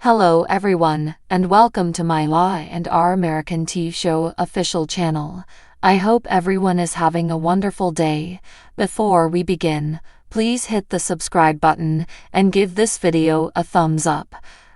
Hello everyone, and welcome to my Law and Our American TV Show official channel. I hope everyone is having a wonderful day. Before we begin, please hit the subscribe button and give this video a thumbs up.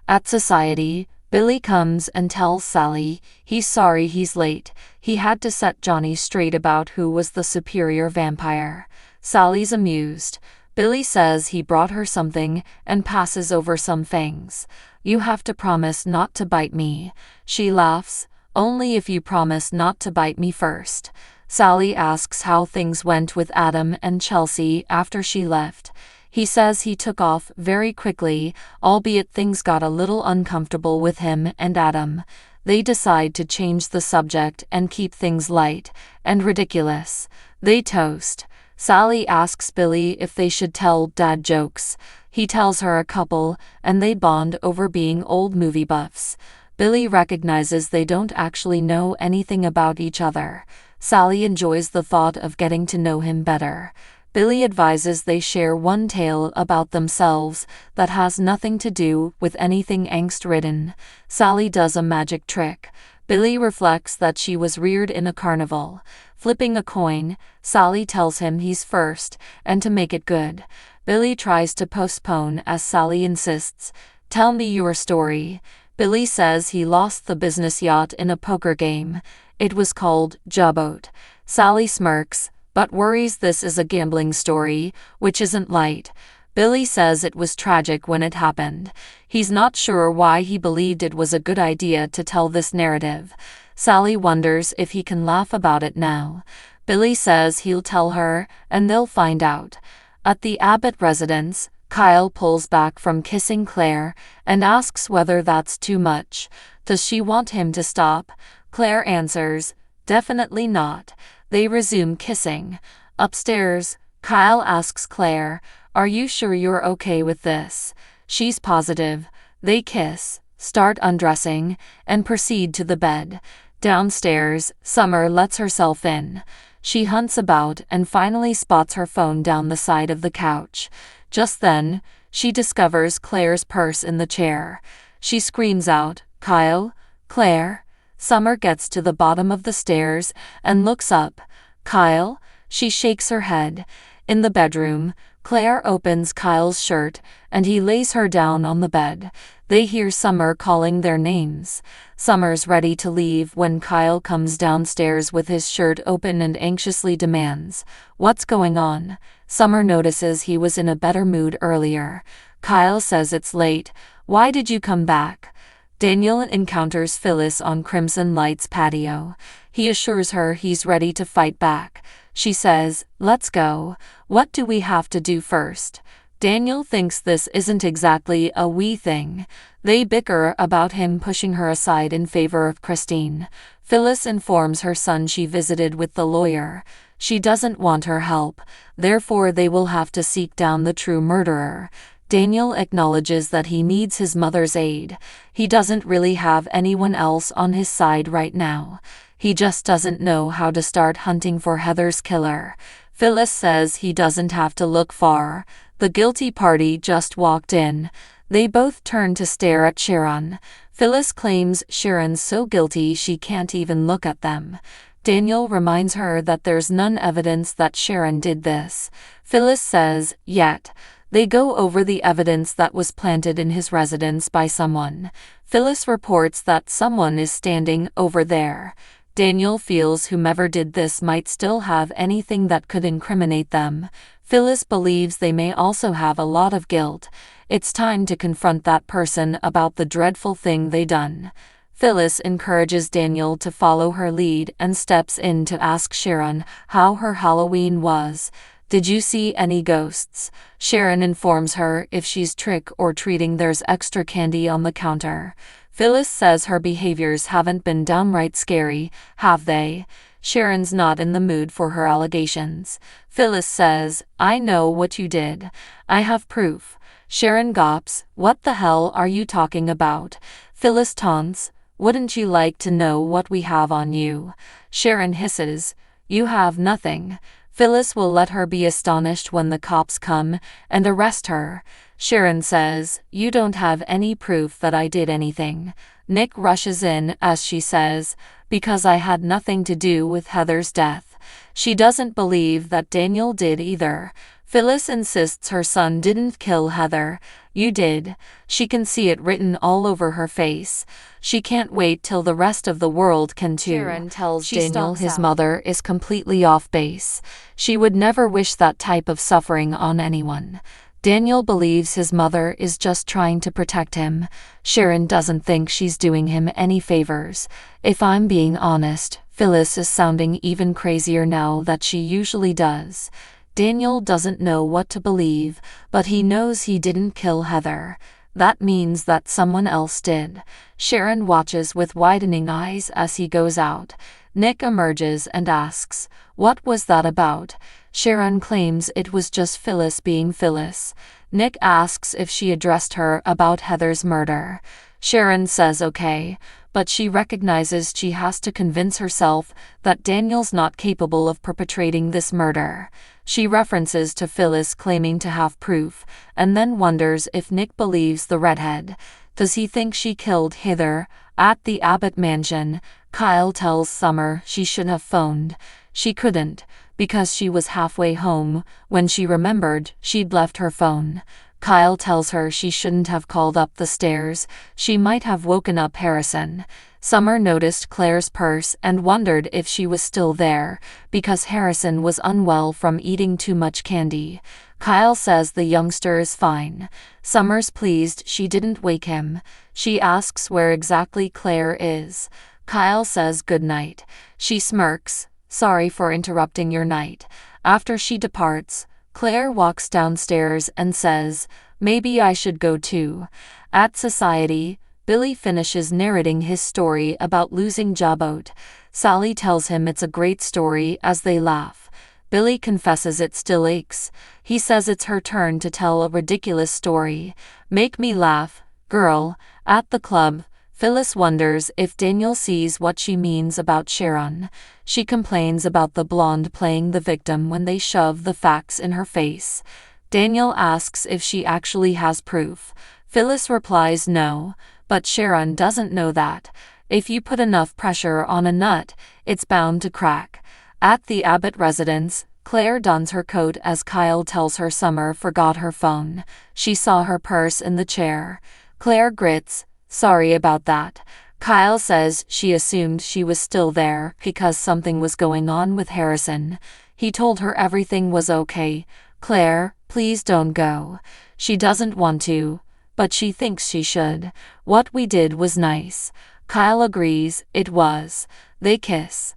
At society, Billy comes and tells Sally he's sorry he's late. He had to set Johnny straight about who was the superior vampire. Sally's amused. Billy says he brought her something and passes over some fangs. You have to promise not to bite me. She laughs. Only if you promise not to bite me first. Sally asks how things went with Adam and Chelsea after she left. He says he took off very quickly, albeit things got a little uncomfortable with him and Adam. They decide to change the subject and keep things light and ridiculous. They toast. Sally asks Billy if they should tell dad jokes. He tells her a couple, and they bond over being old movie buffs. Billy recognizes they don't actually know anything about each other. Sally enjoys the thought of getting to know him better. Billy advises they share one tale about themselves that has nothing to do with anything angst-ridden. Sally does a magic trick. Billy reflects that she was reared in a carnival. Flipping a coin, Sally tells him he's first, and to make it good. Billy tries to postpone as Sally insists. Tell me your story. Billy says he lost the business yacht in a poker game. It was called Abbotts. Sally smirks, but worries this is a gambling story, which isn't light. Billy says it was tragic when it happened. He's not sure why he believed it was a good idea to tell this narrative. Sally wonders if he can laugh about it now. Billy says he'll tell her, and they'll find out. At the Abbott residence, Kyle pulls back from kissing Claire and asks whether that's too much. Does she want him to stop? Claire answers, definitely not. They resume kissing. Upstairs, Kyle asks Claire, are you sure you're okay with this? She's positive. They kiss, start undressing, and proceed to the bed. Downstairs, Summer lets herself in. She hunts about and finally spots her phone down the side of the couch. Just then, she discovers Claire's purse in the chair. She screams out, Kyle? Claire? Summer gets to the bottom of the stairs and looks up. Kyle? She shakes her head. In the bedroom, Claire opens Kyle's shirt, and he lays her down on the bed. They hear Summer calling their names. Summer's ready to leave when Kyle comes downstairs with his shirt open and anxiously demands, what's going on? Summer notices he was in a better mood earlier. Kyle says it's late. Why did you come back? Daniel encounters Phyllis on Crimson Light's patio. He assures her he's ready to fight back. She says, let's go. What do we have to do first? Daniel thinks this isn't exactly a we thing. They bicker about him pushing her aside in favor of Christine. Phyllis informs her son she visited with the lawyer. She doesn't want her help, therefore they will have to seek down the true murderer. Daniel acknowledges that he needs his mother's aid. He doesn't really have anyone else on his side right now. He just doesn't know how to start hunting for Heather's killer. Phyllis says he doesn't have to look far. The guilty party just walked in. They both turn to stare at Sharon. Phyllis claims Sharon's so guilty she can't even look at them. Daniel reminds her that there's none evidence that Sharon did this. Phyllis says, yet. They go over the evidence that was planted in his residence by someone. Phyllis reports that someone is standing over there. Daniel feels whomever did this might still have anything that could incriminate them. Phyllis believes they may also have a lot of guilt. It's time to confront that person about the dreadful thing they done. Phyllis encourages Daniel to follow her lead and steps in to ask Sharon how her Halloween was. Did you see any ghosts? Sharon informs her if she's trick or treating there's extra candy on the counter. Phyllis says her behaviors haven't been downright scary, have they? Sharon's not in the mood for her allegations. Phyllis says, I know what you did. I have proof. Sharon gawps, what the hell are you talking about? Phyllis taunts, wouldn't you like to know what we have on you? Sharon hisses, you have nothing. Phyllis will let her be astonished when the cops come and arrest her. Sharon says, "You don't have any proof that I did anything." Nick rushes in as she says, "Because I had nothing to do with Heather's death." She doesn't believe that Daniel did either. Phyllis insists her son didn't kill Heather. "You did." She can see it written all over her face. She can't wait till the rest of the world can too. Sharon tells Daniel his mother is completely off base. She would never wish that type of suffering on anyone. Daniel believes his mother is just trying to protect him. Sharon doesn't think she's doing him any favors. If I'm being honest, Phyllis is sounding even crazier now than she usually does. Daniel doesn't know what to believe, but he knows he didn't kill Heather. That means that someone else did. Sharon watches with widening eyes as he goes out. Nick emerges and asks, "What was that about?" Sharon claims it was just Phyllis being Phyllis. Nick asks if she addressed her about Heather's murder. Sharon says okay, but she recognizes she has to convince herself that Daniel's not capable of perpetrating this murder. She references to Phyllis claiming to have proof, and then wonders if Nick believes the redhead. Does he think she killed Heather? At the Abbott mansion, Kyle tells Summer she should have phoned. She couldn't, because she was halfway home when she remembered she'd left her phone. Kyle tells her she shouldn't have called up the stairs. She might have woken up Harrison. Summer noticed Claire's purse and wondered if she was still there, because Harrison was unwell from eating too much candy. Kyle says the youngster is fine. Summer's pleased she didn't wake him. She asks where exactly Claire is. Kyle says goodnight. She smirks, "Sorry for interrupting your night." After she departs, Claire walks downstairs and says, "Maybe I should go too." At society, Billy finishes narrating his story about losing Abbott. Sally tells him it's a great story as they laugh. Billy confesses it still aches. He says it's her turn to tell a ridiculous story. "Make me laugh, girl." At the club, Phyllis wonders if Daniel sees what she means about Sharon. She complains about the blonde playing the victim when they shove the facts in her face. Daniel asks if she actually has proof. Phyllis replies no, but Sharon doesn't know that. If you put enough pressure on a nut, it's bound to crack. At the Abbott residence, Claire dons her coat as Kyle tells her Summer forgot her phone. She saw her purse in the chair. Claire grits, "Sorry about that." Kyle says she assumed she was still there because something was going on with Harrison. He told her everything was okay. "Claire, please don't go." She doesn't want to, but she thinks she should. "What we did was nice." Kyle agrees, it was. They kiss.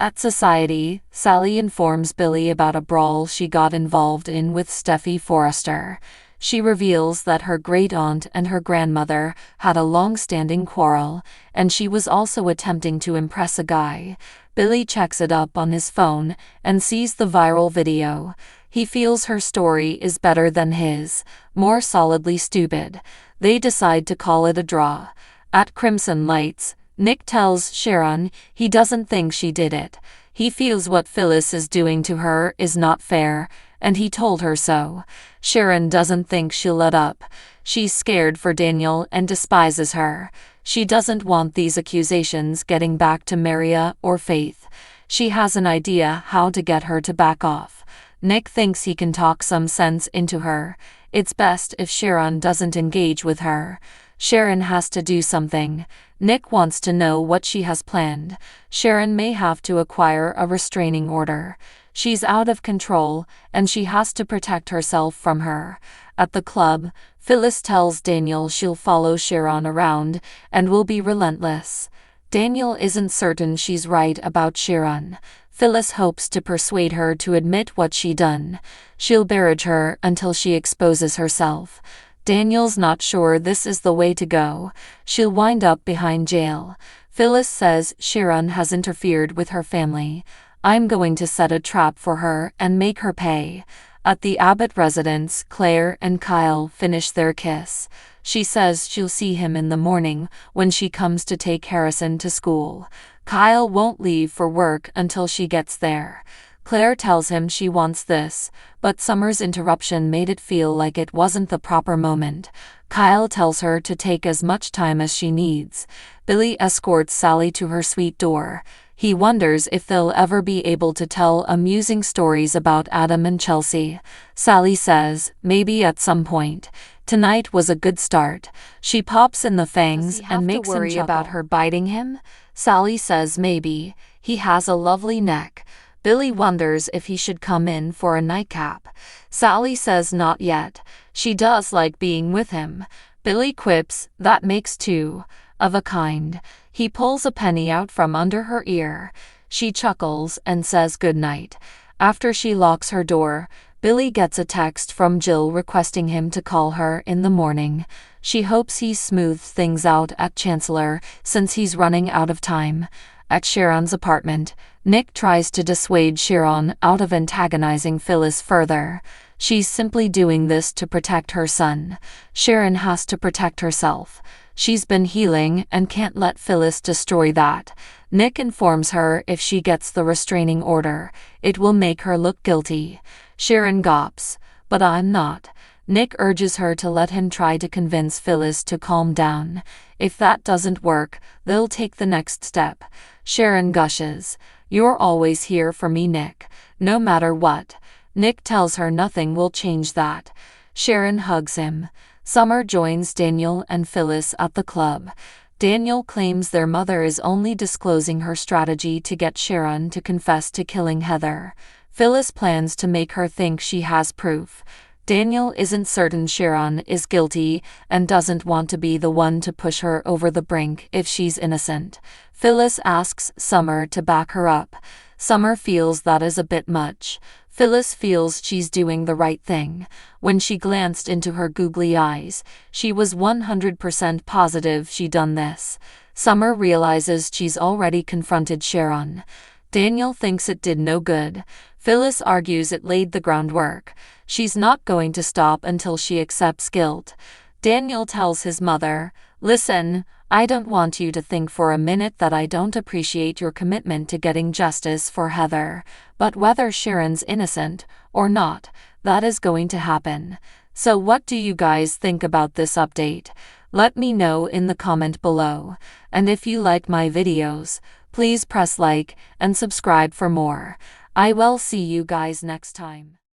At society, Sally informs Billy about a brawl she got involved in with Steffi Forrester. She reveals that her great-aunt and her grandmother had a long-standing quarrel, and she was also attempting to impress a guy. Billy checks it up on his phone and sees the viral video. He feels her story is better than his, more solidly stupid. They decide to call it a draw. At Crimson Lights, Nick tells Sharon he doesn't think she did it. He feels what Phyllis is doing to her is not fair, and he told her so. Sharon doesn't think she'll let up. She's scared for Daniel and despises her. She doesn't want these accusations getting back to Maria or Faith. She has an idea how to get her to back off. Nick thinks he can talk some sense into her. It's best if Sharon doesn't engage with her. Sharon has to do something. Nick wants to know what she has planned. Sharon may have to acquire a restraining order. She's out of control, and she has to protect herself from her. At the club, Phyllis tells Daniel she'll follow Sharon around and will be relentless. Daniel isn't certain she's right about Sharon. Phyllis hopes to persuade her to admit what she done. She'll barrage her until she exposes herself. Daniel's not sure this is the way to go. She'll wind up behind jail. Phyllis says Sharon has interfered with her family. "I'm going to set a trap for her and make her pay." At the Abbott residence, Claire and Kyle finish their kiss. She says she'll see him in the morning when she comes to take Harrison to school. Kyle won't leave for work until she gets there. Claire tells him she wants this, but Summer's interruption made it feel like it wasn't the proper moment. Kyle tells her to take as much time as she needs. Billy escorts Sally to her suite door. He wonders if they'll ever be able to tell amusing stories about Adam and Chelsea. Sally says, maybe at some point. Tonight was a good start. She pops in the fangs and makes him chuckle. About her biting him? Sally says maybe. He has a lovely neck. Billy wonders if he should come in for a nightcap. Sally says not yet. She does like being with him. Billy quips, that makes two of a kind. He pulls a penny out from under her ear. She chuckles and says goodnight. After she locks her door, Billy gets a text from Jill requesting him to call her in the morning. She hopes he smooths things out at Chancellor since he's running out of time. At Sharon's apartment, Nick tries to dissuade Sharon out of antagonizing Phyllis further. She's simply doing this to protect her son. Sharon has to protect herself. She's been healing and can't let Phyllis destroy that. Nick informs her if she gets the restraining order, it will make her look guilty. Sharon gawps, but I'm not. Nick urges her to let him try to convince Phyllis to calm down. If that doesn't work, they'll take the next step. Sharon gushes, you're always here for me, Nick, no matter what. Nick tells her nothing will change that. Sharon hugs him. Summer joins Daniel and Phyllis at the club. Daniel claims their mother is only disclosing her strategy to get Sharon to confess to killing Heather. Phyllis plans to make her think she has proof. Daniel isn't certain Sharon is guilty and doesn't want to be the one to push her over the brink if she's innocent. Phyllis asks Summer to back her up. Summer feels that is a bit much. Phyllis feels she's doing the right thing. When she glanced into her googly eyes, she was 100% positive she'd done this. Summer realizes she's already confronted Sharon. Daniel thinks it did no good. Phyllis argues it laid the groundwork. She's not going to stop until she accepts guilt. Daniel tells his mother, listen, I don't want you to think for a minute that I don't appreciate your commitment to getting justice for Heather, but whether Sharon's innocent or not, that is going to happen. So what do you guys think about this update? Let me know in the comment below. And if you like my videos, please press like and subscribe for more. I will see you guys next time.